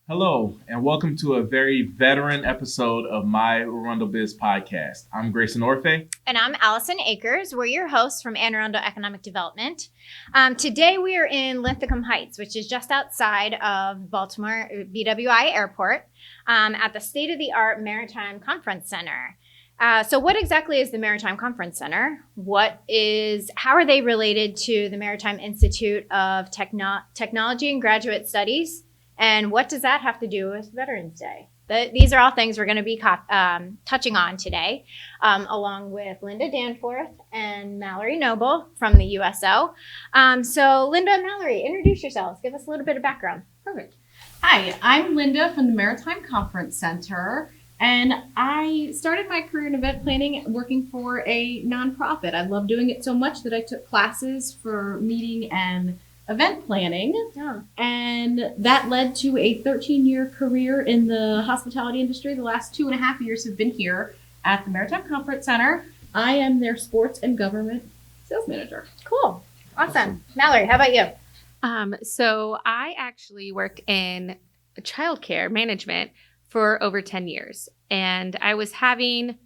Hello, and welcome to a very veteran episode of My ArundelBiz Podcast. I'm Grayson Orfe. And I'm Allison Akers. We're your hosts from Arundel Economic Development. Today we are in Linthicum Heights, which is just outside of Baltimore BWI Airport, at the state-of-the-art Maritime Conference Center. So what exactly is the Maritime Conference Center? How are they related to the Maritime Institute of Technology and Graduate Studies? And what does that have to do with Veterans Day? These are all things we're going to be touching on today, along with Linda Danforth and Mallory Noble from the USO. So Linda and Mallory, introduce yourselves. Give us a little bit of background. Perfect. Hi, I'm Linda from the Maritime Conference Center, and I started my career in event planning working for a nonprofit. I love doing it so much that I took classes for meeting and event planning, and that led to a 13-year career in the hospitality industry. The last 2.5 years have been here at the Maritime Conference Center. I am their sports and government sales manager. Cool. Awesome. Mallory, how about you? So I actually work in childcare management for over 10 years, and I was having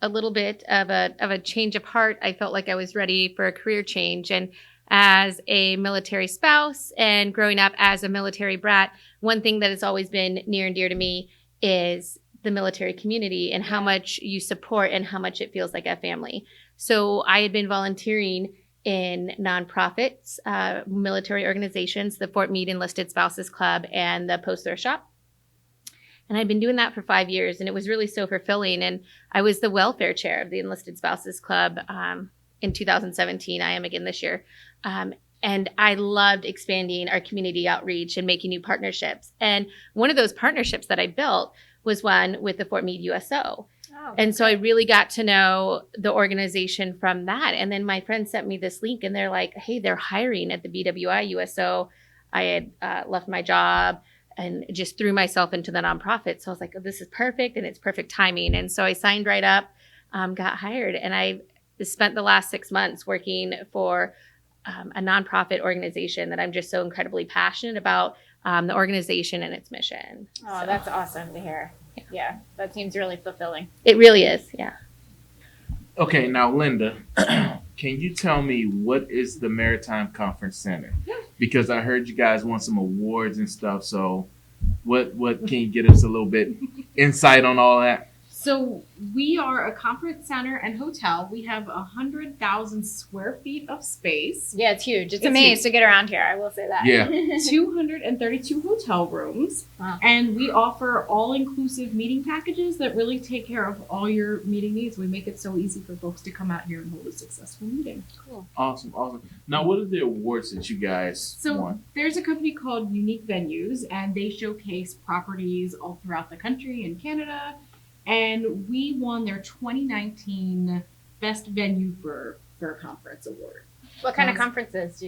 a little bit of a change of heart. I felt like I was ready for a career change, and as a military spouse and growing up as a military brat, one thing that has always been near and dear to me is the military community and how much you support and how much it feels like a family. So I had been volunteering in nonprofits, military organizations, the Fort Meade Enlisted Spouses Club and the Post Thrift Shop. And I'd been doing that for 5 years, and it was really so fulfilling. And I was the welfare chair of the Enlisted Spouses Club in 2017. I am again this year. And I loved expanding our community outreach and making new partnerships. And one of those partnerships that I built was one with the Fort Meade USO. And so I really got to know the organization from that. And then my friend sent me this link, and they're like, hey, they're hiring at the BWI USO. I had left my job and just threw myself into the nonprofit. So I was like, oh, this is perfect, and it's perfect timing. And so I signed right up, got hired, and I spent the last 6 months working for a nonprofit organization that I'm just so incredibly passionate about, the organization and its mission. Oh, so that's awesome to hear. Yeah, that seems really fulfilling. It really is, yeah. Okay, now Linda, can you tell me what is the Maritime Conference Center? Yeah. Because I heard you guys won some awards and stuff, so what can you get us a little bit insight on all that? So we are a conference center and hotel. We have 100,000 square feet of space. Yeah, it's huge. It's amazing to get around here. I will say that. Yeah. 232 hotel rooms. Wow. And we offer all-inclusive meeting packages that really take care of all your meeting needs. We make it so easy for folks to come out here and hold a successful meeting. Cool. Awesome. Now, what are the awards that you guys won? There's a company called Unique Venues, and they showcase properties all throughout the country and Canada. And we won their 2019 Best Venue for a Conference Award. What kind of conferences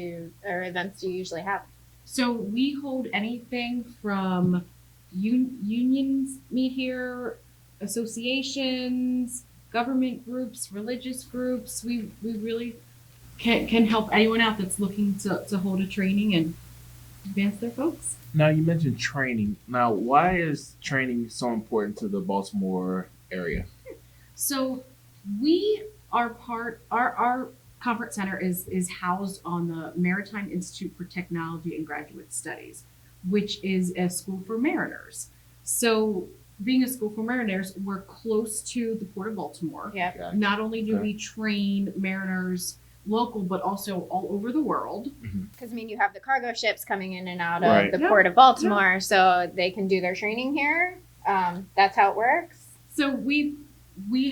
or events do you usually have? So we hold anything from unions meet here, associations, government groups, religious groups. We really can help anyone out that's looking to hold a training and advance their folks. Now, you mentioned training. Now, why is training so important to the Baltimore area? So we are our conference center is housed on the Maritime Institute for Technology and Graduate Studies, which is a school for mariners. So being a school for mariners, we're close to the Port of Baltimore. Yeah. Gotcha. Not only do we train mariners local, but also all over the world. Because, you have the cargo ships coming in and out of the Port of Baltimore, so they can do their training here. That's how it works. So we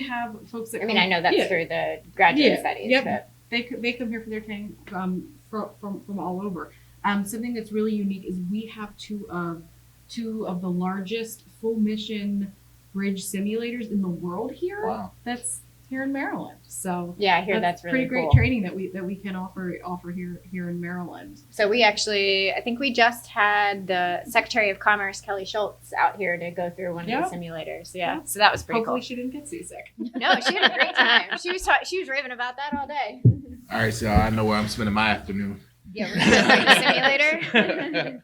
have folks that I know that's through the graduate studies. Yep. But They come here for their training from all over. Something that's really unique is we have two of the largest full mission bridge simulators in the world here. Wow. That's here in Maryland. So yeah, I hear that's really pretty great cool. training that we can offer here in Maryland. So I think we just had the Secretary of Commerce, Kelly Schultz, out here to go through one of the simulators. Yeah. So that was pretty Hopefully cool. she didn't get seasick. No, she had a great time. She was raving about that all day. All right, so I know where I'm spending my afternoon. Yeah, we're going to the simulator.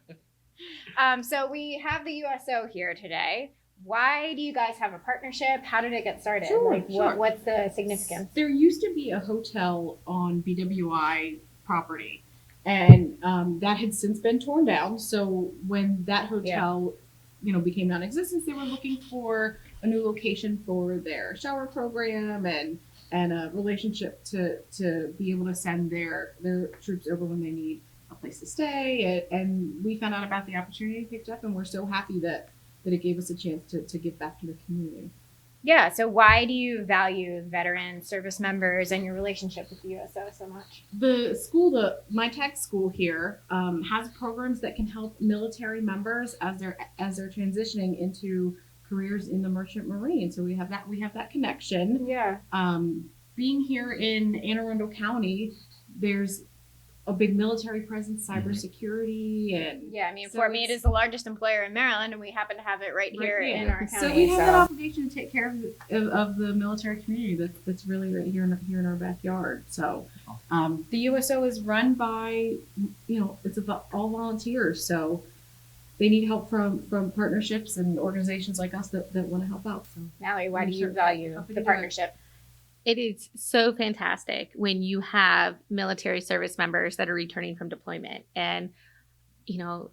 So we have the USO here today. Why do you guys have a partnership? How did it get started? Sure. What's the significance? There used to be a hotel on BWI property, and that had since been torn down. So when that hotel, became non-existent, they were looking for a new location for their shower program and a relationship to be able to send their troops over when they need a place to stay. And we found out about the opportunity, picked up, and we're so happy that it gave us a chance to give back to the community. Yeah. So why do you value veterans, service members, and your relationship with the USO so much? The school, the MITAGS school here, has programs that can help military members as they're transitioning into careers in the Merchant Marine. So we have that connection. Yeah. Being here in Anne Arundel County, there's a big military presence, cybersecurity, and Yeah, I mean, so Fort Meade is the largest employer in Maryland, and we happen to have it right here in our county. So we have that obligation to take care of the military community that's really right here in our backyard. So the USO is run by, it's all volunteers. So they need help from partnerships and organizations like us that want to help out. So Mallory, why do you value the partnership? It is so fantastic when you have military service members that are returning from deployment and,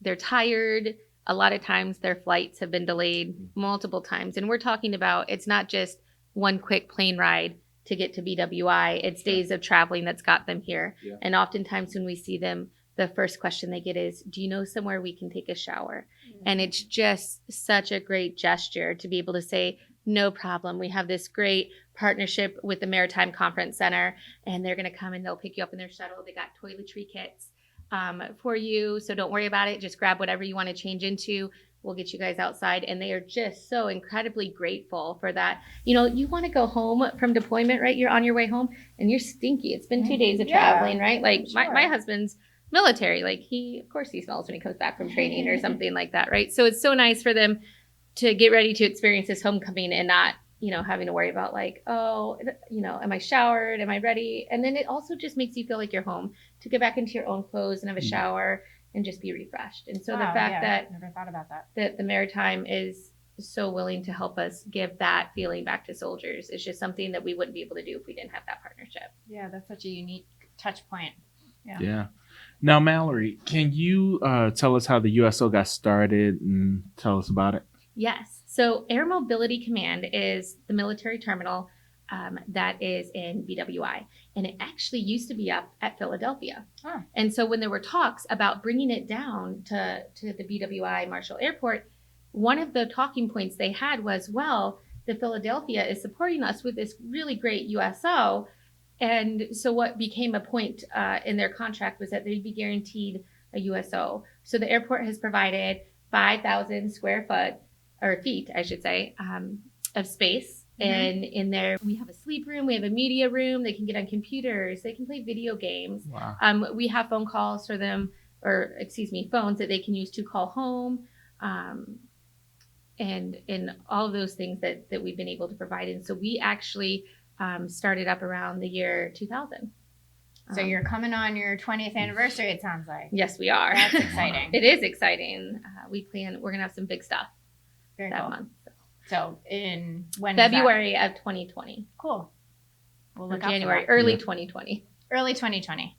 they're tired. A lot of times their flights have been delayed multiple times. And we're talking about, it's not just one quick plane ride to get to BWI. It's days of traveling that's got them here. Yeah. And oftentimes when we see them, the first question they get is, do you know somewhere we can take a shower? Mm-hmm. And it's just such a great gesture to be able to say, no problem. We have this great partnership with the Maritime Conference Center, and they're going to come and they'll pick you up in their shuttle. They got toiletry kits for you, so don't worry about it. Just grab whatever you want to change into. We'll get you guys outside. And they are just so incredibly grateful for that. You want to go home from deployment, right? You're on your way home and you're stinky. It's been 2 days of traveling, right? Like sure. my husband's military. Like of course he smells when he comes back from training or something like that, right? So it's so nice for them to get ready to experience this homecoming and not, having to worry about am I showered? Am I ready? And then it also just makes you feel like you're home to get back into your own clothes and have a shower and just be refreshed. And so the fact that never thought about that the Maritime is so willing to help us give that feeling back to soldiers is just something that we wouldn't be able to do if we didn't have that partnership. Yeah, that's such a unique touch point. Yeah. Now, Mallory, can you tell us how the USO got started and tell us about it? Yes. So Air Mobility Command is the military terminal that is in BWI. And it actually used to be up at Philadelphia. Huh. And so when there were talks about bringing it down to the BWI Marshall Airport, one of the talking points they had was, well, the Philadelphia is supporting us with this really great USO. And so what became a point in their contract was that they'd be guaranteed a USO. So the airport has provided 5,000 feet, I should say, of space. Mm-hmm. And in there, we have a sleep room, we have a media room, they can get on computers, they can play video games. Wow. We have phone calls for them, phones that they can use to call home. And all of those things that we've been able to provide. And so we actually started up around the year 2000. So you're coming on your 20th anniversary, it sounds like. Yes, we are. That's exciting. It is exciting. We're going to have some big stuff that month. So in when February of 2020. Cool. We'll look January, early 2020. Early 2020.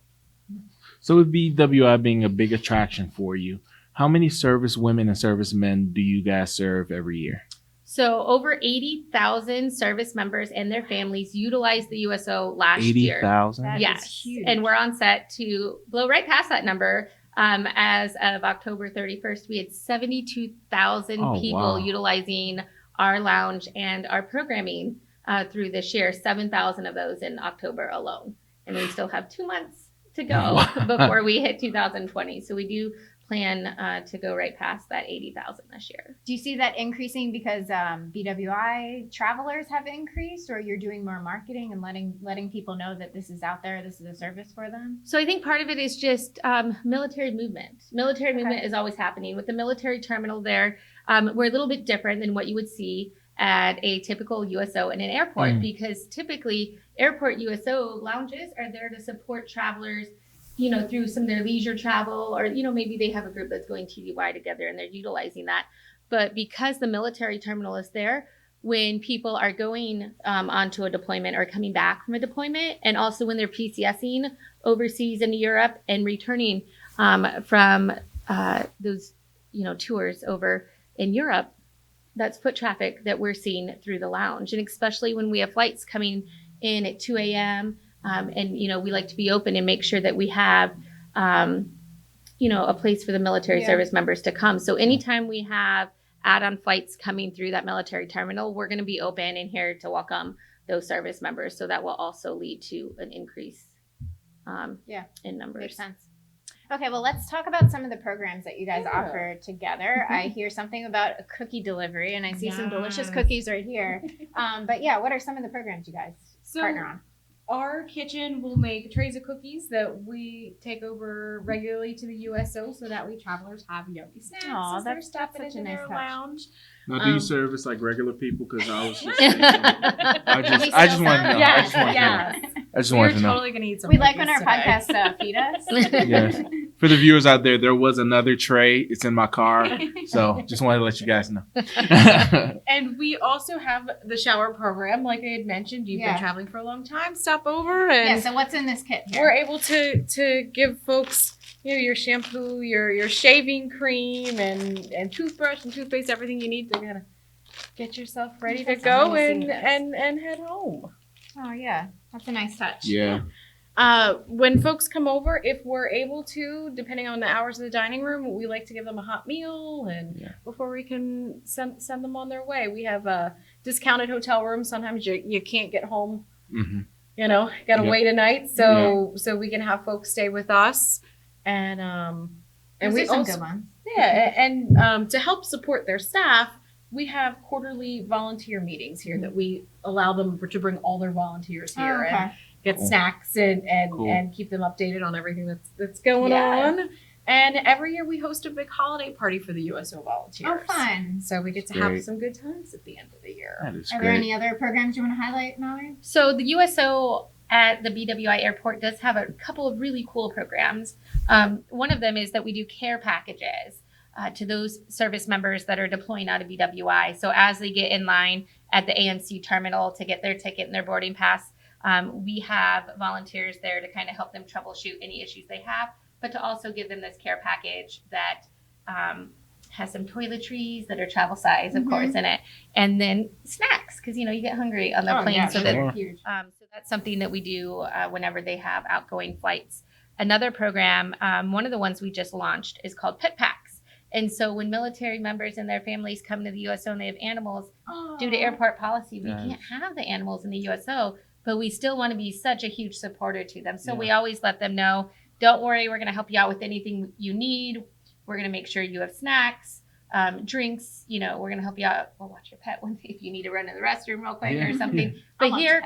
So with BWI being a big attraction for you, how many service women and servicemen do you guys serve every year? So over 80,000 service members and their families utilized the USO last year. 80,000? Yes. Is huge. And we're on set to blow right past that number. As of October 31st, we had 72,000 people utilizing our lounge and our programming through this year, 7,000 of those in October alone. And we still have 2 months to go before we hit 2020. So we do plan to go right past that 80,000 this year. Do you see that increasing because BWI travelers have increased, or you're doing more marketing and letting people know that this is out there, this is a service for them? So I think part of it is just military movement. Military movement is always happening. With the military terminal there, we're a little bit different than what you would see at a typical USO in an airport, because typically airport USO lounges are there to support travelers, through some of their leisure travel, or, maybe they have a group that's going TDY together and they're utilizing that. But because the military terminal is there, when people are going onto a deployment or coming back from a deployment, and also when they're PCSing overseas in Europe and returning from those, tours over in Europe, that's foot traffic that we're seeing through the lounge. And especially when we have flights coming in at 2 a.m. And, we like to be open and make sure that we have, a place for the military service members to come. So anytime we have add-on flights coming through that military terminal, we're going to be open and here to welcome those service members. So that will also lead to an increase in numbers. Makes sense. Okay, well, let's talk about some of the programs that you guys offer together. I hear something about a cookie delivery, and I see some delicious cookies right here. But yeah, what are some of the programs you guys partner on? Our kitchen will make trays of cookies that we take over regularly to the USO so that travelers have yummy snacks. Aw, They're stuffing such it a in nice their touch. lounge. Now, do you service like regular people? Because I was just I just want to know. Yes, I just wanted to know. Totally gonna eat some. We like when our cookies today. podcast feed us. Yes. For the viewers out there was another tray. It's in my car. So just wanted to let you guys know. And we also have the shower program. Like I had mentioned, you've been traveling for a long time. Stop over and So what's in this kit here? we're able to give folks your shampoo, your shaving cream, and toothbrush and toothpaste, everything you need to kind of get yourself ready to go and head home. Oh yeah, that's a nice touch. Yeah. When folks come over, if we're able to, depending on the hours of the dining room, we like to give them a hot meal and before we can send them on their way. We have a discounted hotel room. Sometimes you can't get home, got to wait a night. So we can have folks stay with us. And we some also, good ones. and to help support their staff, we have quarterly volunteer meetings here that we allow them to bring all their volunteers here and get snacks and keep them updated on everything that's going on. And every year we host a big holiday party for the USO volunteers. Oh, fun. So we get to have some good times at the end of the year. That is Are there any other programs you want to highlight, Mallory? So the USO at the BWI airport does have a couple of really cool programs. One of them is that we do care packages to those service members that are deploying out of BWI. So as they get in line at the AMC terminal to get their ticket and their boarding pass, we have volunteers there to kind of help them troubleshoot any issues they have, but to also give them this care package that has some toiletries that are travel size, of course, in it, and then snacks, because you get hungry on the plane. Yeah, so so that's something that we do whenever they have outgoing flights. Another program, one of the ones we just launched, is called Pet Packs. And so when military members and their families come to the USO and they have animals, due to airport policy, we can't have the animals in the USO, but we still want to be such a huge supporter to them. So we always let them know, don't worry, we're going to help you out with anything you need. We're going to make sure you have snacks, drinks, we're going to help you out. We'll watch your pet one day if you need to run to the restroom real quick or something. But here,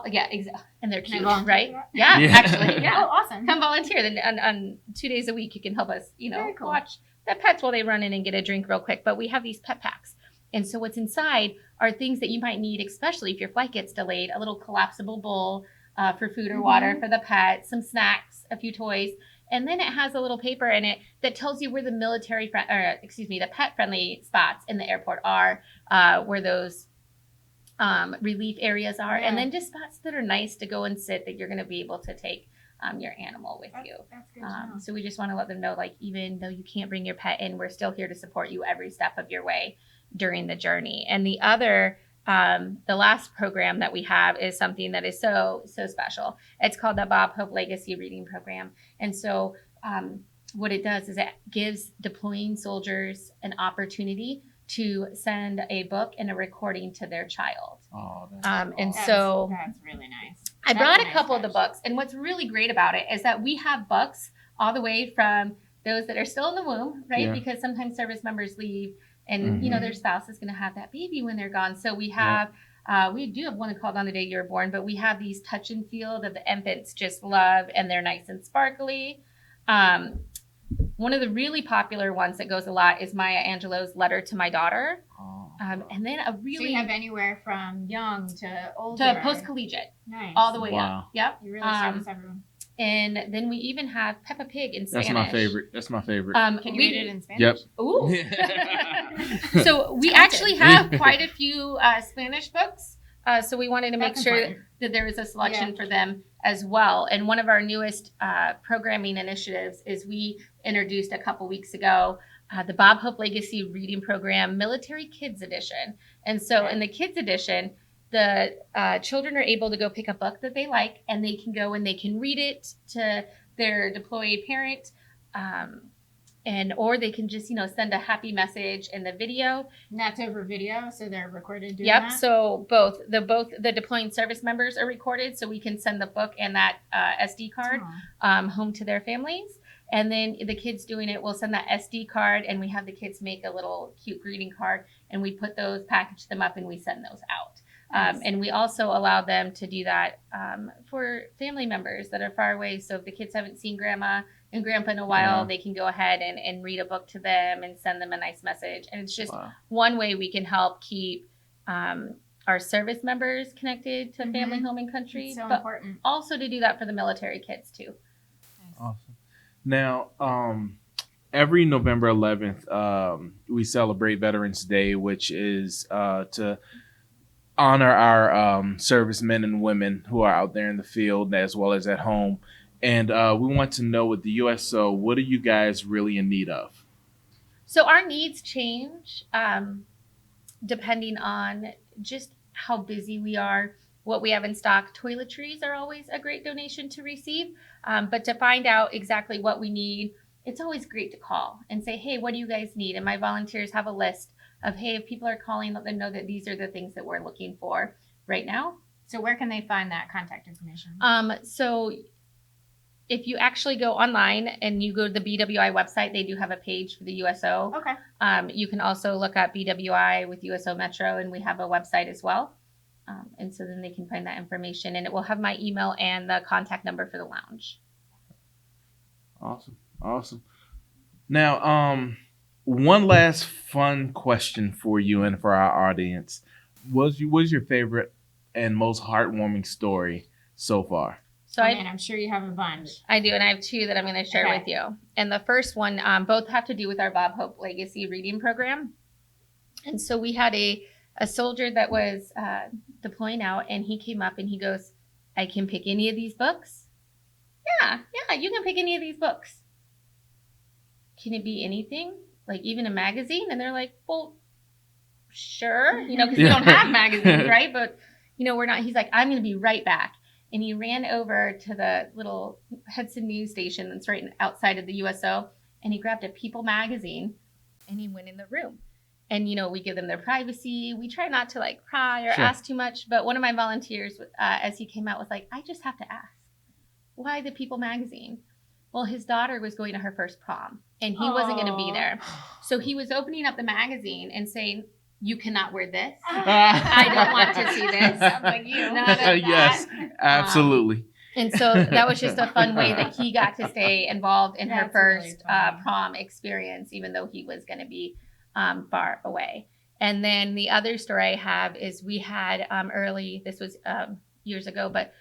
exactly. And they're cute, right? Yeah, actually. Yeah. Oh, awesome. Come volunteer. Then on 2 days a week, you can help us, watch the pets while they run in and get a drink real quick. But we have these pet packs. And so what's inside are things that you might need, especially if your flight gets delayed, a little collapsible bowl for food or water for the pet, some snacks, a few toys. And then it has a little paper in it that tells you where the the pet-friendly spots in the airport are, where those relief areas are, and then just spots that are nice to go and sit that you're going to be able to take your animal with you. That's good to know. So we just want to let them know, even though you can't bring your pet in, we're still here to support you every step of your way during the journey. And the other, the last program that we have is something that is so special. It's called the Bob Hope Legacy Reading Program. And so what it does is it gives deploying soldiers an opportunity to send a book and a recording to their child. Oh, that's really nice. I brought a couple of the books, and what's really great about it is that we have books all the way from those that are still in the womb, right? Yeah. Because sometimes service members leave, and their spouse is going to have that baby when they're gone. So we have, we do have one called On the Day You Were Born, but we have these touch and feel that the infants just love, and they're nice and sparkly. One of the really popular ones that goes a lot is Maya Angelou's Letter to My Daughter. And then a really... So you have anywhere from young to older. To post-collegiate. Nice. All the way up. Wow. Yep. You really service everyone. And then we even have Peppa Pig in Spanish. That's my favorite. Can you read it in Spanish? Yep. Ooh. So we actually have quite a few Spanish books. So we wanted to make sure that there was a selection for them as well. And one of our newest programming initiatives is we introduced a couple weeks ago the Bob Hope Legacy Reading Program Military Kids Edition. And so in the Kids Edition, the children are able to go pick a book that they like, and they can go and they can read it to their deployed parent, or they can just send a happy message in the video. And that's over video, so they're recorded doing that? So both the deploying service members are recorded, so we can send the book and that SD card home to their families. And then the kids doing it will send that SD card, and we have the kids make a little cute greeting card, and we package them up, and we send those out. And we also allow them to do that for family members that are far away. So if the kids haven't seen grandma and grandpa in a while, they can go ahead and read a book to them and send them a nice message. And it's just one way we can help keep our service members connected to family, home, and country. It's so but important. Also to do that for the military kids too. Nice. Awesome. Now, every November 11th, we celebrate Veterans Day, which is to honor our servicemen and women who are out there in the field as well as at home. And we want to know with the USO, what are you guys really in need of? So our needs change depending on just how busy we are, what we have in stock. Toiletries are always a great donation to receive. But to find out exactly what we need, it's always great to call and say, hey, what do you guys need? And my volunteers have a list of, hey, if people are calling, let them know that these are the things that we're looking for right now. So where can they find that contact information? So if you actually go online and you go to the BWI website, they do have a page for the USO. Okay. You can also look up BWI with USO-Metro, and we have a website as well. And so then they can find that information, and it will have my email and the contact number for the lounge. Awesome. Now, one last fun question for you and for our audience. What was your favorite and most heartwarming story so far? So I'm sure you have a bunch. I do, and I have two that I'm going to share with you. And the first one, both have to do with our Bob Hope Legacy Reading Program. And so we had a soldier that was deploying out, and he came up and he goes, I can pick any of these books? Yeah, you can pick any of these books. Can it be anything? Like even a magazine? And they're like, well, sure, because we don't have magazines, right? But, we're not. He's like, I'm going to be right back. And he ran over to the little Hudson news station that's right outside of the USO, and he grabbed a People magazine, and he went in the room. And, we give them their privacy. We try not to cry or ask too much. But one of my volunteers, as he came out, was like, I just have to ask, why the People magazine? Well, his daughter was going to her first prom, and he wasn't going to be there. So he was opening up the magazine and saying, you cannot wear this. I don't want to see this. I'm like, you. Yes, absolutely. And so that was just a fun way that he got to stay involved in her first prom experience, even though he was going to be far away. And then the other story I have is we had this was years ago, but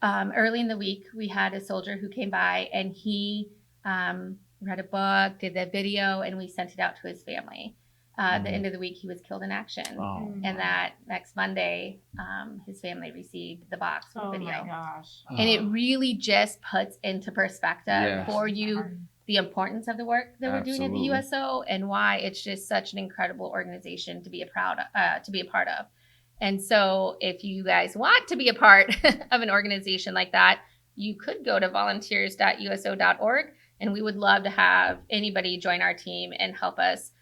early in the week, we had a soldier who came by, and he read a book, did the video, and we sent it out to his family. At the end of the week, he was killed in action. Oh. And that next Monday, his family received the box with the video. Oh, my gosh. And it really just puts into perspective for you the importance of the work that we're doing at the USO and why it's just such an incredible organization to be a part of. And so if you guys want to be a part of an organization like that, you could go to volunteers.uso.org, and we would love to have anybody join our team and help us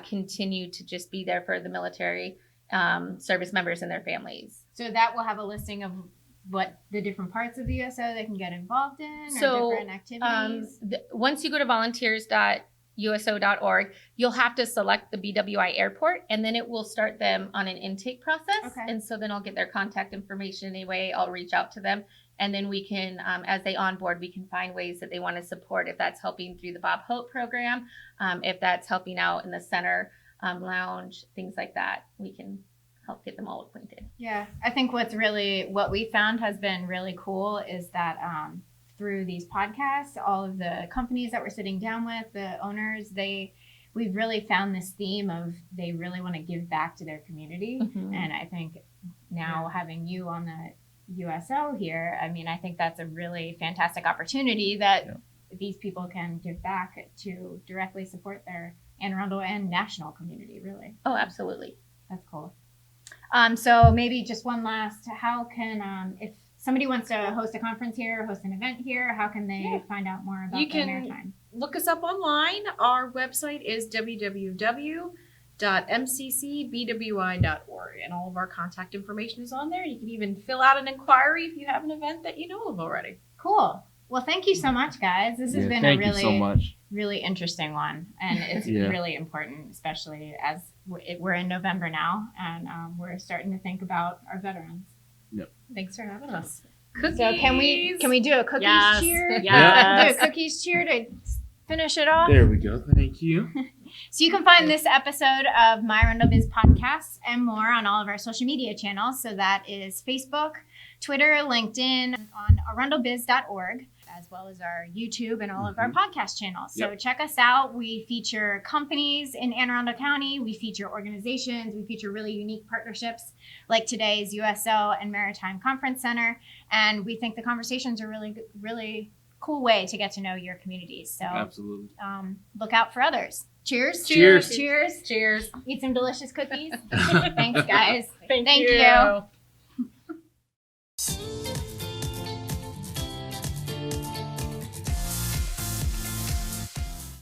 continue to just be there for the military service members and their families. So that will have a listing of what the different parts of the USO they can get involved in, So, or different activities. Once you go to volunteers.uso.org, you'll have to select the BWI airport, and then it will start them on an intake process. Okay. And so then I'll get their contact information anyway. I'll reach out to them, and then we can, as they onboard, we can find ways that they want to support, if that's helping through the Bob Hope program, if that's helping out in the center lounge, things like that. We can help get them all acquainted. Yeah, I think what we found has been really cool is that through these podcasts, all of the companies that we're sitting down with, the owners, we've really found this theme of they really want to give back to their community. Mhm. And I think now having you on the USO here, I mean, I think that's a really fantastic opportunity that these people can give back to directly support their Anne Arundel and national community, really. Oh, absolutely. That's cool. So maybe just one last, how can, if somebody wants to host a conference here, host an event here, how can they find out more about You the can Maritime? look us up online. Our website is www.mccbwi.org, and all of our contact information is on there. You can even fill out an inquiry if you have an event that you know of already. Cool. Well, thank you so much, guys. This has been a thank you so much. really interesting one, and it's really important, especially as we're in November now, and we're starting to think about our veterans. Yep. Thanks for having us. So can we do a cookies Yes. cheer? Yes. Do a cookies cheer to finish it off. There we go. Thank you. So you can find this episode of My ArundelBiz Podcast and more on all of our social media channels. So that is Facebook, Twitter, LinkedIn, on arundelbiz.org, as well as our YouTube and all of our podcast channels. So check us out. We feature companies in Anne Arundel County. We feature organizations. We feature really unique partnerships like today's USO and Maritime Conference Center. And we think the conversations are really cool way to get to know your communities. So Absolutely. Look out for others. Cheers. Cheers. Cheers. Cheers. Eat some delicious cookies. Thanks, guys. Thank Thank you. you.